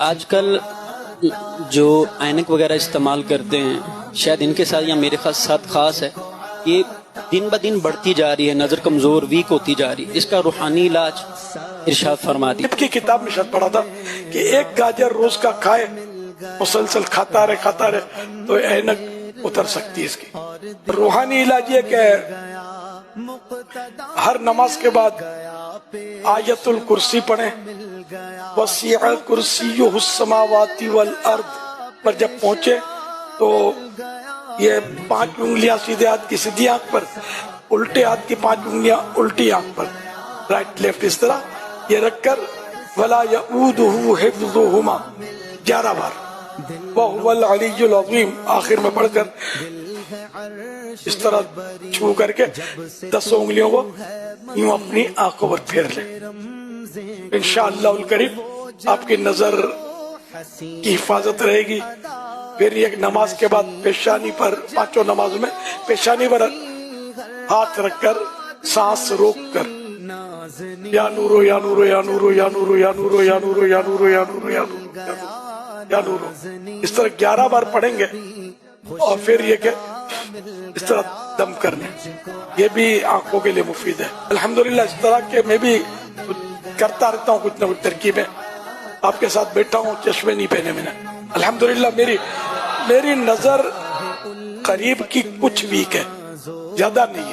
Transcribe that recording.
آج کل جو اینک وغیرہ استعمال کرتے ہیں، شاید ان کے ساتھ یا میرے ساتھ خاص ہے، یہ دن بہ دن بڑھتی جا رہی ہے، نظر کمزور ویک ہوتی جا رہی ہے، اس کا روحانی علاج ارشاد فرما دی۔ کی کتاب میں شاید پڑھا تھا کہ ایک گاجر روز کا کھائے، مسلسل کھاتا رہے تو اینک اتر سکتی ہے اس کی۔ روحانی علاج یہ کہ ہر نماز کے بعد آیت الکرسی پڑھیں، وسیع کرسیہ السماوات والارض پر جب پہنچے تو یہ 5 انگلیاں سیدھے ہاتھ کی سیدھی آنکھ پر، الٹے ہاتھ کی 5 انگلیاں الٹی آنکھ پر، رائٹ لیفٹ اس طرح یہ رکھ کر ولا یعودہ حفظہما 11 بار، وہو العلی العظیم آخر میں پڑھ کر اس طرح چھو کر کے 10 انگلیوں کو یوں اپنی آنکھوں پر پھیر لیں۔ انشاءاللہ الکریم آپ کی نظر کی حفاظت رہے گی۔ پھر ایک نماز کے بعد پیشانی پر، 5 نمازوں میں پیشانی پر ہاتھ رکھ کر سانس روک کر یا نورو یا نورو یا نورو یا نورو یا نورو یا نورو یا نورو یا نورو یا نورو یا نورو اس طرح 11 بار پڑھیں گے، اور پھر یہ کہ اس طرح دم کرنے، یہ بھی آنکھوں کے لیے مفید ہے۔ الحمدللہ اس طرح کہ میں بھی کرتا رہتا ہوں کچھ نہ کچھ ترکیبیں، آپ کے ساتھ بیٹھا ہوں، چشمے نہیں پہنے میں نے۔ الحمدللہ میری نظر قریب کی کچھ ویک ہے، زیادہ نہیں ہے۔